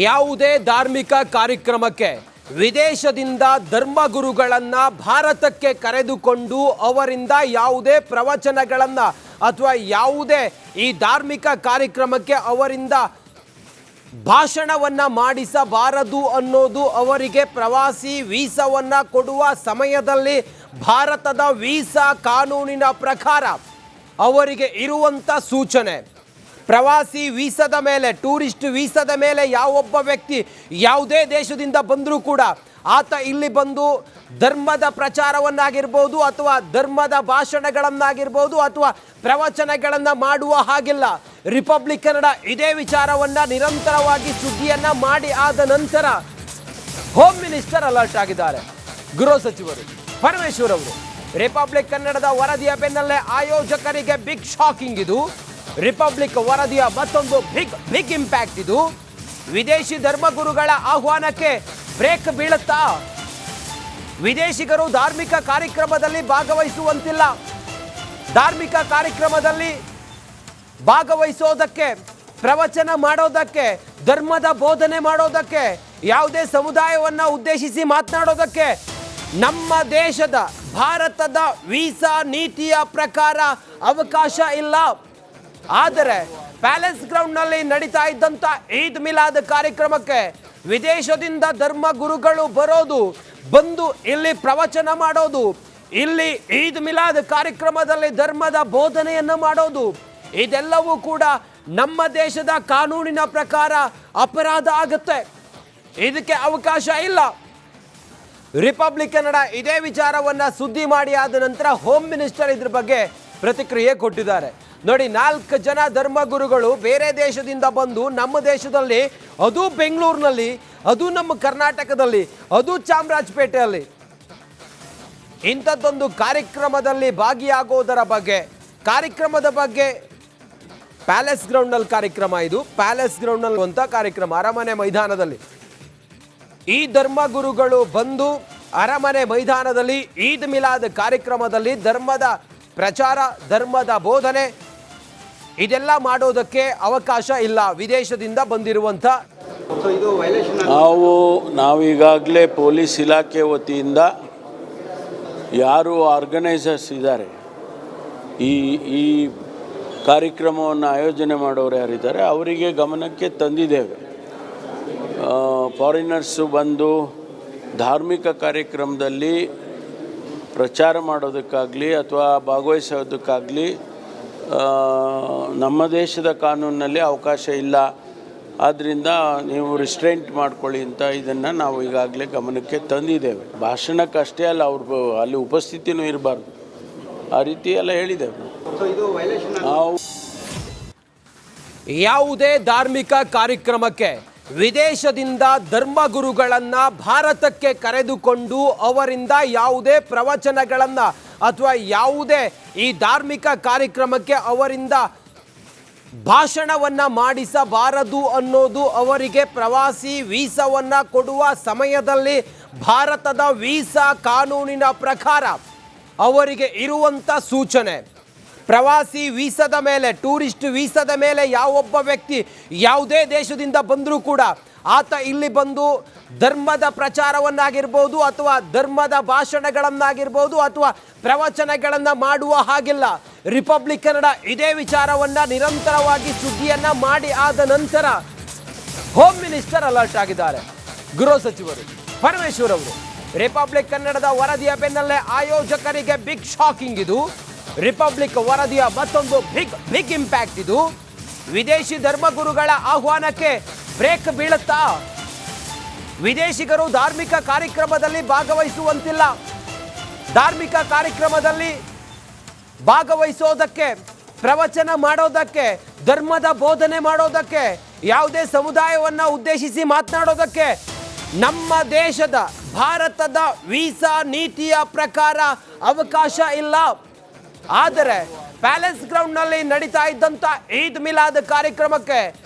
ಯಾವುದೇ ಧಾರ್ಮಿಕ ಕಾರ್ಯಕ್ರಮಕ್ಕೆ ವಿದೇಶದಿಂದ ಧರ್ಮಗುರುಗಳನ್ನು ಭಾರತಕ್ಕೆ ಕರೆದುಕೊಂಡು ಅವರಿಂದ ಯಾವುದೇ ಪ್ರವಚನಗಳನ್ನು ಅಥವಾ ಯಾವುದೇ ಈ ಧಾರ್ಮಿಕ ಕಾರ್ಯಕ್ರಮಕ್ಕೆ ಅವರಿಂದ ಭಾಷಣವನ್ನು ಮಾಡಿಸಬಾರದು ಅನ್ನೋದು ಅವರಿಗೆ ಪ್ರವಾಸಿ ವೀಸಾವನ್ನು ಕೊಡುವ ಸಮಯದಲ್ಲಿ ಭಾರತದ ವೀಸಾ ಕಾನೂನಿನ ಪ್ರಕಾರ ಅವರಿಗೆ ಇರುವಂಥ ಸೂಚನೆ. ಪ್ರವಾಸಿ ವೀಸಾದ ಮೇಲೆ, ಟೂರಿಸ್ಟ್ ವೀಸಾದ ಮೇಲೆ ಯಾವೊಬ್ಬ ವ್ಯಕ್ತಿ ಯಾವುದೇ ದೇಶದಿಂದ ಬಂದರೂ ಕೂಡ ಆತ ಇಲ್ಲಿ ಬಂದು ಧರ್ಮದ ಪ್ರಚಾರವನ್ನಾಗಿರ್ಬೋದು ಅಥವಾ ಧರ್ಮದ ಭಾಷಣಗಳನ್ನಾಗಿರ್ಬೋದು ಅಥವಾ ಪ್ರವಚನಗಳನ್ನು ಮಾಡುವ ಹಾಗಿಲ್ಲ. ರಿಪಬ್ಲಿಕ್ ಕನ್ನಡ ಇದೇ ವಿಚಾರವನ್ನು ನಿರಂತರವಾಗಿ ಸುದ್ದಿಯನ್ನು ಮಾಡಿ ಆದ ನಂತರ ಹೋಮ್ ಮಿನಿಸ್ಟರ್ ಅಲರ್ಟ್ ಆಗಿದ್ದಾರೆ. ಗೃಹ ಸಚಿವರು ಪರಮೇಶ್ವರ್ ಅವರು ರಿಪಬ್ಲಿಕ್ ಕನ್ನಡದ ವರದಿಯ ಬೆನ್ನಲ್ಲೇ ಆಯೋಜಕರಿಗೆ ಬಿಗ್ ಶಾಕಿಂಗ್. ಇದು ರಿಪಬ್ಲಿಕ್ ವರದಿಯ ಮತ್ತೊಂದು ಬಿಗ್ ಇಂಪ್ಯಾಕ್ಟ್. ಇದು ವಿದೇಶಿ ಧರ್ಮಗುರುಗಳ ಆಹ್ವಾನಕ್ಕೆ ಬ್ರೇಕ್ ಬೀಳುತ್ತಾ? ವಿದೇಶಿಗರು ಧಾರ್ಮಿಕ ಕಾರ್ಯಕ್ರಮದಲ್ಲಿ ಭಾಗವಹಿಸುವಂತಿಲ್ಲ. ಧಾರ್ಮಿಕ ಕಾರ್ಯಕ್ರಮದಲ್ಲಿ ಭಾಗವಹಿಸೋದಕ್ಕೆ, ಪ್ರವಚನ ಮಾಡೋದಕ್ಕೆ, ಧರ್ಮದ ಬೋಧನೆ ಮಾಡೋದಕ್ಕೆ, ಯಾವುದೇ ಸಮುದಾಯವನ್ನು ಉದ್ದೇಶಿಸಿ ಮಾತನಾಡೋದಕ್ಕೆ ನಮ್ಮ ದೇಶದ ಭಾರತದ ವೀಸಾ ನೀತಿಯ ಪ್ರಕಾರ ಅವಕಾಶ ಇಲ್ಲ. ಆದರೆ ಪ್ಯಾಲೇಸ್ ಗ್ರೌಂಡ್ನಲ್ಲಿ ನಡೀತಾ ಇದ್ದಂಥ ಈದ್ ಮಿಲಾದ್ ಕಾರ್ಯಕ್ರಮಕ್ಕೆ ವಿದೇಶದಿಂದ ಧರ್ಮ ಗುರುಗಳು ಬರೋದು, ಬಂದು ಇಲ್ಲಿ ಪ್ರವಚನ ಮಾಡೋದು, ಇಲ್ಲಿ ಈದ್ ಮಿಲಾದ್ ಕಾರ್ಯಕ್ರಮದಲ್ಲಿ ಧರ್ಮದ ಬೋಧನೆಯನ್ನು ಮಾಡೋದು, ಇದೆಲ್ಲವೂ ಕೂಡ ನಮ್ಮ ದೇಶದ ಕಾನೂನಿನ ಪ್ರಕಾರ ಅಪರಾಧ ಆಗುತ್ತೆ. ಇದಕ್ಕೆ ಅವಕಾಶ ಇಲ್ಲ. ರಿಪಬ್ಲಿಕ್ ಕನ್ನಡ ಇದೇ ವಿಚಾರವನ್ನು ಸುದ್ದಿ ಮಾಡಿ ಆದ ನಂತರ ಹೋಮ್ ಮಿನಿಸ್ಟರ್ ಇದ್ರ ಬಗ್ಗೆ ಪ್ರತಿಕ್ರಿಯೆ ಕೊಟ್ಟಿದ್ದಾರೆ. ನೋಡಿ, 4 ಜನ ಧರ್ಮಗುರುಗಳು ಬೇರೆ ದೇಶದಿಂದ ಬಂದು ನಮ್ಮ ದೇಶದಲ್ಲಿ, ಅದು ಬೆಂಗಳೂರಿನಲ್ಲಿ, ಅದು ನಮ್ಮ ಕರ್ನಾಟಕದಲ್ಲಿ, ಅದು ಚಾಮರಾಜಪೇಟೆಯಲ್ಲಿ ಇಂಥದ್ದೊಂದು ಕಾರ್ಯಕ್ರಮದಲ್ಲಿ ಭಾಗಿಯಾಗೋದರ ಬಗ್ಗೆ, ಕಾರ್ಯಕ್ರಮದ ಬಗ್ಗೆ, ಪ್ಯಾಲೇಸ್ ಗ್ರೌಂಡ್ನಲ್ಲಿ ಕಾರ್ಯಕ್ರಮ, ಇದು ಪ್ಯಾಲೇಸ್ ಗ್ರೌಂಡ್ನಲ್ಲಿ ಅಂತ ಕಾರ್ಯಕ್ರಮ, ಅರಮನೆ ಮೈದಾನದಲ್ಲಿ ಈ ಧರ್ಮಗುರುಗಳು ಬಂದು ಅರಮನೆ ಮೈದಾನದಲ್ಲಿ ಈದ್ ಮಿಲಾದ್ ಕಾರ್ಯಕ್ರಮದಲ್ಲಿ ಧರ್ಮದ ಪ್ರಚಾರ, ಧರ್ಮದ ಬೋಧನೆ ಇದೆಲ್ಲ ಮಾಡೋದಕ್ಕೆ ಅವಕಾಶ ಇಲ್ಲ. ವಿದೇಶದಿಂದ ಬಂದಿರುವಂಥ ನಾವೀಗಾಗಲೇ ಪೊಲೀಸ್ ಇಲಾಖೆ ವತಿಯಿಂದ ಯಾರು ಆರ್ಗನೈಸರ್ಸ್ ಇದ್ದಾರೆ, ಈ ಕಾರ್ಯಕ್ರಮವನ್ನು ಆಯೋಜನೆ ಮಾಡೋರು ಯಾರಿದ್ದಾರೆ ಅವರಿಗೆ ಗಮನಕ್ಕೆ ತಂದಿದ್ದೇವೆ. ಫಾರಿನರ್ಸು ಬಂದು ಧಾರ್ಮಿಕ ಕಾರ್ಯಕ್ರಮದಲ್ಲಿ ಪ್ರಚಾರ ಮಾಡೋದಕ್ಕಾಗಲಿ ಅಥವಾ ಭಾಗವಹಿಸೋದಕ್ಕಾಗಲಿ ನಮ್ಮ ದೇಶದ ಕಾನೂನಿನಲ್ಲಿ ಅವಕಾಶ ಇಲ್ಲ. ಆದ್ದರಿಂದ ನೀವು ರಿಸ್ಟ್ರೈಂಟ್ ಮಾಡ್ಕೊಳ್ಳಿ ಅಂತ ಇದನ್ನು ನಾವು ಈಗಾಗಲೇ ಗಮನಕ್ಕೆ ತಂದಿದ್ದೇವೆ. ಭಾಷಣಕ್ಕಷ್ಟೇ ಅಲ್ಲ, ಅವ್ರು ಅಲ್ಲಿ ಉಪಸ್ಥಿತಿನೂ ಇರಬಾರ್ದು, ಆ ರೀತಿ ಎಲ್ಲ ಹೇಳಿದ್ದೇವೆ. ನಾವು ಯಾವುದೇ ಧಾರ್ಮಿಕ ಕಾರ್ಯಕ್ರಮಕ್ಕೆ ವಿದೇಶದಿಂದ ಧರ್ಮಗುರುಗಳನ್ನು ಭಾರತಕ್ಕೆ ಕರೆದುಕೊಂಡು ಅವರಿಂದ ಯಾವುದೇ ಪ್ರವಚನಗಳನ್ನು ಅಥವಾ ಯಾವುದೇ ಈ ಧಾರ್ಮಿಕ ಕಾರ್ಯಕ್ರಮಕ್ಕೆ ಅವರಿಂದ ಭಾಷಣವನ್ನು ಮಾಡಿಸಬಾರದು ಅನ್ನೋದು ಅವರಿಗೆ ಪ್ರವಾಸಿ ವೀಸಾವನ್ನು ಕೊಡುವ ಸಮಯದಲ್ಲಿ ಭಾರತದ ವೀಸಾ ಕಾನೂನಿನ ಪ್ರಕಾರ ಅವರಿಗೆ ಇರುವಂಥ ಸೂಚನೆ. ಪ್ರವಾಸಿ ವೀಸಾದ ಮೇಲೆ, ಟೂರಿಸ್ಟ್ ವೀಸಾದ ಮೇಲೆ ಯಾವೊಬ್ಬ ವ್ಯಕ್ತಿ ಯಾವುದೇ ದೇಶದಿಂದ ಬಂದರೂ ಕೂಡ ಆತ ಇಲ್ಲಿ ಬಂದು ಧರ್ಮದ ಪ್ರಚಾರವನ್ನಾಗಿರ್ಬೋದು ಅಥವಾ ಧರ್ಮದ ಭಾಷಣಗಳನ್ನಾಗಿರ್ಬೋದು ಅಥವಾ ಪ್ರವಚನಗಳನ್ನು ಮಾಡುವ ಹಾಗಿಲ್ಲ. ರಿಪಬ್ಲಿಕ್ ಕನ್ನಡ ಇದೇ ವಿಚಾರವನ್ನು ನಿರಂತರವಾಗಿ ಸುದ್ದಿಯನ್ನು ಮಾಡಿ ಆದ ನಂತರ ಹೋಮ್ ಮಿನಿಸ್ಟರ್ ಅಲರ್ಟ್ ಆಗಿದ್ದಾರೆ. ಗೃಹ ಸಚಿವರು ಪರಮೇಶ್ವರ್ ಅವರು ರಿಪಬ್ಲಿಕ್ ಕನ್ನಡದ ವರದಿಯ ಬೆನ್ನಲ್ಲೇ ಆಯೋಜಕರಿಗೆ ಬಿಗ್ ಶಾಕಿಂಗ್. ಇದು ರಿಪಬ್ಲಿಕ್ ವರದಿಯ ಮತ್ತೊಂದು ಬಿಗ್ ಇಂಪ್ಯಾಕ್ಟ್. ಇದು ವಿದೇಶಿ ಧರ್ಮಗುರುಗಳ ಆಹ್ವಾನಕ್ಕೆ ಬ್ರೇಕ್ ಬೀಳುತ್ತಾ? ವಿದೇಶಿಗರು ಧಾರ್ಮಿಕ ಕಾರ್ಯಕ್ರಮದಲ್ಲಿ ಭಾಗವಹಿಸುವಂತಿಲ್ಲ. ಧಾರ್ಮಿಕ ಕಾರ್ಯಕ್ರಮದಲ್ಲಿ ಭಾಗವಹಿಸೋದಕ್ಕೆ, ಪ್ರವಚನ ಮಾಡೋದಕ್ಕೆ, ಧರ್ಮದ ಬೋಧನೆ ಮಾಡೋದಕ್ಕೆ, ಯಾವುದೇ ಸಮುದಾಯವನ್ನು ಉದ್ದೇಶಿಸಿ ಮಾತನಾಡೋದಕ್ಕೆ ನಮ್ಮ ದೇಶದ ಭಾರತದ ವೀಸಾ ನೀತಿಯ ಪ್ರಕಾರ ಅವಕಾಶ ಇಲ್ಲ. ಆದರೆ ಪ್ಯಾಲೇಸ್ ಗ್ರೌಂಡ್ನಲ್ಲಿ ನಡೀತಾ ಇದ್ದಂಥ ಈದ್ ಮಿಲಾದ್ ಕಾರ್ಯಕ್ರಮಕ್ಕೆ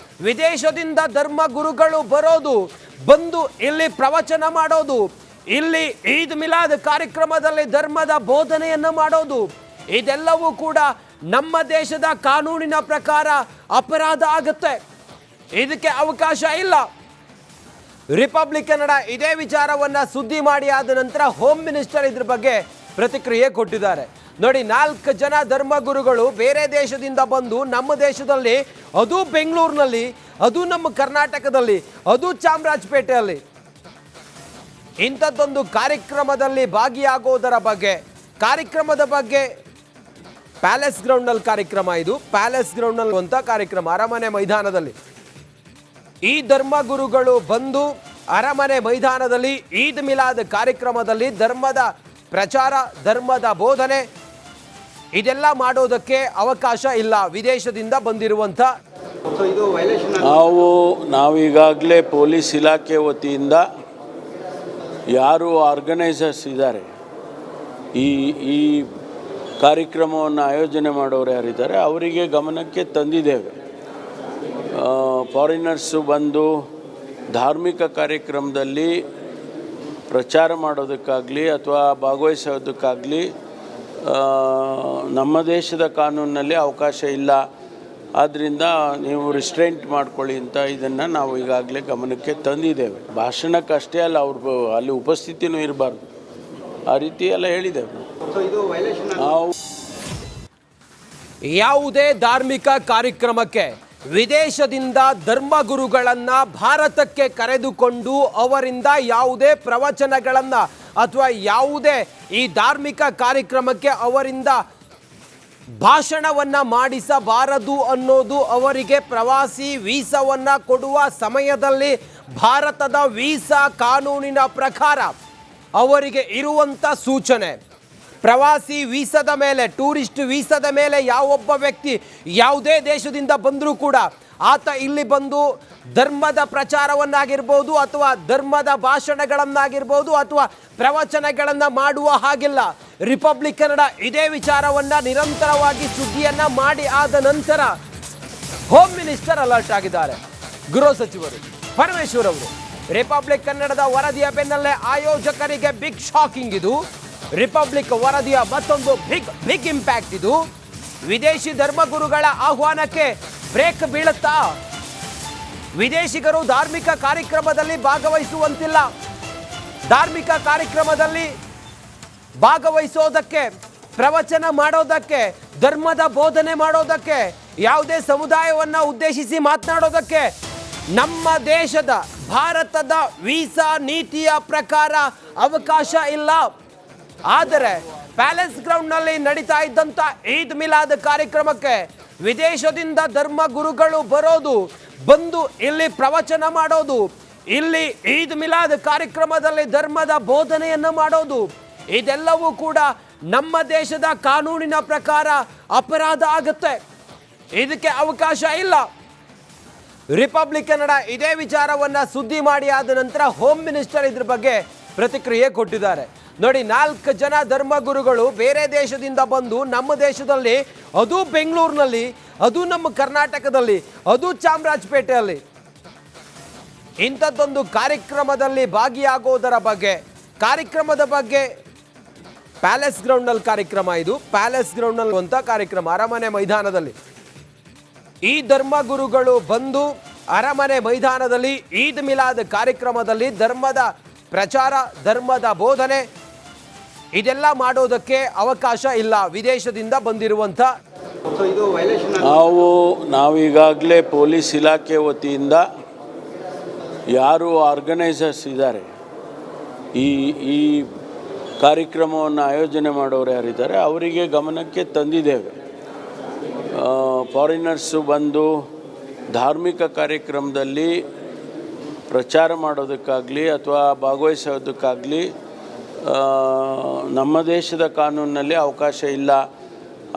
ವಿದೇಶದಿಂದ ಧರ್ಮ ಗುರುಗಳು ಬರೋದು, ಬಂದು ಇಲ್ಲಿ ಪ್ರವಚನ ಮಾಡೋದು, ಇಲ್ಲಿ ಈದ್ ಮಿಲಾದ್ ಕಾರ್ಯಕ್ರಮದಲ್ಲಿ ಧರ್ಮದ ಬೋಧನೆಯನ್ನು ಮಾಡೋದು, ಇದೆಲ್ಲವೂ ಕೂಡ ನಮ್ಮ ದೇಶದ ಕಾನೂನಿನ ಪ್ರಕಾರ ಅಪರಾಧ ಆಗುತ್ತೆ. ಇದಕ್ಕೆ ಅವಕಾಶ ಇಲ್ಲ. ರಿಪಬ್ಲಿಕ್ ಕನ್ನಡ ಇದೇ ವಿಚಾರವನ್ನ ಸುದ್ದಿ ಮಾಡಿ ಆದ ನಂತರ ಹೋಮ್ ಮಿನಿಸ್ಟರ್ ಇದ್ರ ಬಗ್ಗೆ ಪ್ರತಿಕ್ರಿಯೆ ಕೊಟ್ಟಿದ್ದಾರೆ. ನೋಡಿ, 4 ಜನ ಧರ್ಮಗುರುಗಳು ಬೇರೆ ದೇಶದಿಂದ ಬಂದು ನಮ್ಮ ದೇಶದಲ್ಲಿ, ಅದು ಬೆಂಗಳೂರಿನಲ್ಲಿ, ಅದು ನಮ್ಮ ಕರ್ನಾಟಕದಲ್ಲಿ, ಅದು ಚಾಮರಾಜಪೇಟೆಯಲ್ಲಿ ಇಂಥದ್ದೊಂದು ಕಾರ್ಯಕ್ರಮದಲ್ಲಿ ಭಾಗಿಯಾಗೋದರ ಬಗ್ಗೆ, ಕಾರ್ಯಕ್ರಮದ ಬಗ್ಗೆ ಪ್ಯಾಲೇಸ್ ಗ್ರೌಂಡ್ನಲ್ಲಿ ಕಾರ್ಯಕ್ರಮ, ಇದು ಪ್ಯಾಲೇಸ್ ಗ್ರೌಂಡ್ನಲ್ಲಿ ಅಂತ ಕಾರ್ಯಕ್ರಮ ಅರಮನೆ ಮೈದಾನದಲ್ಲಿ. ಈ ಧರ್ಮಗುರುಗಳು ಬಂದು ಅರಮನೆ ಮೈದಾನದಲ್ಲಿ ಈದ್ ಮಿಲಾದ್ ಕಾರ್ಯಕ್ರಮದಲ್ಲಿ ಧರ್ಮದ ಪ್ರಚಾರ, ಧರ್ಮದ ಬೋಧನೆ ಇದೆಲ್ಲ ಮಾಡೋದಕ್ಕೆ ಅವಕಾಶ ಇಲ್ಲ. ವಿದೇಶದಿಂದ ಬಂದಿರುವಂಥ ನಾವೀಗಾಗಲೇ ಪೊಲೀಸ್ ಇಲಾಖೆ ವತಿಯಿಂದ ಯಾರು ಆರ್ಗನೈಸರ್ಸ್ ಇದ್ದಾರೆ, ಈ ಕಾರ್ಯಕ್ರಮವನ್ನು ಆಯೋಜನೆ ಮಾಡೋರು ಯಾರಿದ್ದಾರೆ ಅವರಿಗೆ ಗಮನಕ್ಕೆ ತಂದಿದ್ದೇವೆ. ಫಾರಿನರ್ಸು ಬಂದು ಧಾರ್ಮಿಕ ಕಾರ್ಯಕ್ರಮದಲ್ಲಿ ಪ್ರಚಾರ ಮಾಡೋದಕ್ಕಾಗಲಿ ಅಥವಾ ಭಾಗವಹಿಸೋದಕ್ಕಾಗಲಿ ನಮ್ಮ ದೇಶದ ಕಾನೂನಿನಲ್ಲಿ ಅವಕಾಶ ಇಲ್ಲ. ಆದ್ದರಿಂದ ನೀವು ರಿಸ್ಟ್ರೆಂಟ್ ಮಾಡ್ಕೊಳ್ಳಿ ಅಂತ ಇದನ್ನು ನಾವು ಈಗಾಗಲೇ ಗಮನಕ್ಕೆ ತಂದಿದ್ದೇವೆ. ಭಾಷಣಕ್ಕಷ್ಟೇ ಅಲ್ಲ, ಅವ್ರು ಅಲ್ಲಿ ಉಪಸ್ಥಿತಿನೂ ಇರಬಾರ್ದು, ಆ ರೀತಿ ಎಲ್ಲ ಹೇಳಿದ್ದೇವೆ. ನಾವು ಯಾವುದೇ ಧಾರ್ಮಿಕ ಕಾರ್ಯಕ್ರಮಕ್ಕೆ ವಿದೇಶದಿಂದ ಧರ್ಮಗುರುಗಳನ್ನು ಭಾರತಕ್ಕೆ ಕರೆದುಕೊಂಡು ಅವರಿಂದ ಯಾವುದೇ ಪ್ರವಚನಗಳನ್ನು ಅಥವಾ ಯಾವುದೇ ಈ ಧಾರ್ಮಿಕ ಕಾರ್ಯಕ್ರಮಕ್ಕೆ ಅವರಿಂದ ಭಾಷಣವನ್ನು ಮಾಡಿಸಬಾರದು ಅನ್ನೋದು ಅವರಿಗೆ ಪ್ರವಾಸಿ ವೀಸಾವನ್ನು ಕೊಡುವ ಸಮಯದಲ್ಲಿ ಭಾರತದ ವೀಸಾ ಕಾನೂನಿನ ಪ್ರಕಾರ ಅವರಿಗೆ ಇರುವಂಥ ಸೂಚನೆ. ಪ್ರವಾಸಿ ವೀಸಾದ ಮೇಲೆ, ಟೂರಿಸ್ಟ್ ವೀಸಾದ ಮೇಲೆ ಯಾವೊಬ್ಬ ವ್ಯಕ್ತಿ ಯಾವುದೇ ದೇಶದಿಂದ ಬಂದರೂ ಕೂಡ ಆತ ಇಲ್ಲಿ ಬಂದು ಧರ್ಮದ ಪ್ರಚಾರವನ್ನಾಗಿರ್ಬೋದು ಅಥವಾ ಧರ್ಮದ ಭಾಷಣಗಳನ್ನಾಗಿರ್ಬೋದು ಅಥವಾ ಪ್ರವಚನಗಳನ್ನು ಮಾಡುವ ಹಾಗಿಲ್ಲ. ರಿಪಬ್ಲಿಕ್ ಕನ್ನಡ ಇದೇ ವಿಚಾರವನ್ನು ನಿರಂತರವಾಗಿ ಸುದ್ದಿಯನ್ನು ಮಾಡಿ ಆದ ನಂತರ ಹೋಮ್ ಮಿನಿಸ್ಟರ್ ಅಲರ್ಟ್ ಆಗಿದ್ದಾರೆ. ಗೃಹ ಸಚಿವರು ಪರಮೇಶ್ವರ್ ಅವರು ರಿಪಬ್ಲಿಕ್ ಕನ್ನಡದ ವರದಿಯ ಬೆನ್ನಲ್ಲೇ ಆಯೋಜಕರಿಗೆ ಬಿಗ್ ಶಾಕಿಂಗ್. ಇದು ರಿಪಬ್ಲಿಕ್ ವರದಿಯ ಮತ್ತೊಂದು ಬಿಗ್ ಇಂಪ್ಯಾಕ್ಟ್. ಇದು ವಿದೇಶಿ ಧರ್ಮಗುರುಗಳ ಆಹ್ವಾನಕ್ಕೆ ಬ್ರೇಕ್ ಬೀಳುತ್ತಾ? ವಿದೇಶಿಗರು ಧಾರ್ಮಿಕ ಕಾರ್ಯಕ್ರಮದಲ್ಲಿ ಭಾಗವಹಿಸುವಂತಿಲ್ಲ. ಧಾರ್ಮಿಕ ಕಾರ್ಯಕ್ರಮದಲ್ಲಿ ಭಾಗವಹಿಸೋದಕ್ಕೆ, ಪ್ರವಚನ ಮಾಡೋದಕ್ಕೆ, ಧರ್ಮದ ಬೋಧನೆ ಮಾಡೋದಕ್ಕೆ, ಯಾವುದೇ ಸಮುದಾಯವನ್ನು ಉದ್ದೇಶಿಸಿ ಮಾತನಾಡೋದಕ್ಕೆ ನಮ್ಮ ದೇಶದ ಭಾರತದ ವೀಸಾ ನೀತಿಯ ಪ್ರಕಾರ ಅವಕಾಶ ಇಲ್ಲ. ಆದರೆ ಪ್ಯಾಲೇಸ್ ಗ್ರೌಂಡ್ನಲ್ಲಿ ನಡೀತಾ ಇದ್ದಂಥ ಈದ್ ಮಿಲಾದ್ ಕಾರ್ಯಕ್ರಮಕ್ಕೆ ವಿದೇಶದಿಂದ ಧರ್ಮ ಗುರುಗಳು ಬರೋದು, ಬಂದು ಇಲ್ಲಿ ಪ್ರವಚನ ಮಾಡೋದು, ಇಲ್ಲಿ ಈದ್ ಮಿಲಾದ್ ಕಾರ್ಯಕ್ರಮದಲ್ಲಿ ಧರ್ಮದ ಬೋಧನೆಯನ್ನು ಮಾಡೋದು, ಇದೆಲ್ಲವೂ ಕೂಡ ನಮ್ಮ ದೇಶದ ಕಾನೂನಿನ ಪ್ರಕಾರ ಅಪರಾಧ ಆಗುತ್ತೆ. ಇದಕ್ಕೆ ಅವಕಾಶ ಇಲ್ಲ. ರಿಪಬ್ಲಿಕ್ ಕನ್ನಡ ಇದೇ ವಿಚಾರವನ್ನು ಸುದ್ದಿ ಮಾಡಿ ಆದ ನಂತರ ಹೋಮ್ ಮಿನಿಸ್ಟರ್ ಇದ್ರ ಬಗ್ಗೆ ಪ್ರತಿಕ್ರಿಯೆ ಕೊಟ್ಟಿದ್ದಾರೆ. ನೋಡಿ, 4 ಜನ ಧರ್ಮಗುರುಗಳು ಬೇರೆ ದೇಶದಿಂದ ಬಂದು ನಮ್ಮ ದೇಶದಲ್ಲಿ, ಅದು ಬೆಂಗಳೂರಿನಲ್ಲಿ, ಅದು ನಮ್ಮ ಕರ್ನಾಟಕದಲ್ಲಿ, ಅದು ಚಾಮರಾಜಪೇಟೆಯಲ್ಲಿ ಇಂಥದ್ದೊಂದು ಕಾರ್ಯಕ್ರಮದಲ್ಲಿ ಭಾಗಿಯಾಗೋದರ ಬಗ್ಗೆ, ಕಾರ್ಯಕ್ರಮದ ಬಗ್ಗೆ ಪ್ಯಾಲೇಸ್ ಗ್ರೌಂಡ್ನಲ್ಲಿ ಕಾರ್ಯಕ್ರಮ, ಇದು ಪ್ಯಾಲೇಸ್ ಗ್ರೌಂಡ್ನಲ್ಲಿ ಅಂತ ಕಾರ್ಯಕ್ರಮ ಅರಮನೆ ಮೈದಾನದಲ್ಲಿ. ಈ ಧರ್ಮಗುರುಗಳು ಬಂದು ಅರಮನೆ ಮೈದಾನದಲ್ಲಿ ಈದ್ ಮಿಲಾದ್ ಕಾರ್ಯಕ್ರಮದಲ್ಲಿ ಧರ್ಮದ ಪ್ರಚಾರ, ಧರ್ಮದ ಬೋಧನೆ ಇದೆಲ್ಲ ಮಾಡೋದಕ್ಕೆ ಅವಕಾಶ ಇಲ್ಲ. ವಿದೇಶದಿಂದ ಬಂದಿರುವಂಥ ನಾವೀಗಾಗಲೇ ಪೊಲೀಸ್ ಇಲಾಖೆ ವತಿಯಿಂದ ಯಾರು ಆರ್ಗನೈಸರ್ಸ್ ಇದ್ದಾರೆ, ಈ ಕಾರ್ಯಕ್ರಮವನ್ನು ಆಯೋಜನೆ ಮಾಡೋರು ಯಾರಿದ್ದಾರೆ ಅವರಿಗೆ ಗಮನಕ್ಕೆ ತಂದಿದ್ದೇವೆ. ಫಾರಿನರ್ಸು ಬಂದು ಧಾರ್ಮಿಕ ಕಾರ್ಯಕ್ರಮದಲ್ಲಿ ಪ್ರಚಾರ ಮಾಡೋದಕ್ಕಾಗಲಿ ಅಥವಾ ಭಾಗವಹಿಸೋದಕ್ಕಾಗಲಿ ನಮ್ಮ ದೇಶದ ಕಾನೂನಿನಲ್ಲಿ ಅವಕಾಶ ಇಲ್ಲ.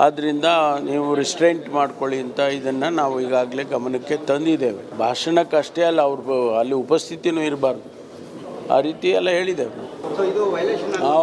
ಆದ್ದರಿಂದ ನೀವು ರಿಸ್ಟ್ರೆಂಟ್ ಮಾಡ್ಕೊಳ್ಳಿ ಅಂತ ಇದನ್ನು ನಾವು ಈಗಾಗಲೇ ಗಮನಕ್ಕೆ ತಂದಿದ್ದೇವೆ. ಭಾಷಣಕ್ಕಷ್ಟೇ ಅಲ್ಲ, ಅವ್ರು ಅಲ್ಲಿ ಉಪಸ್ಥಿತಿನೂ ಇರಬಾರ್ದು, ಆ ರೀತಿ ಎಲ್ಲ ಹೇಳಿದ್ದೇವೆ. ನಾವು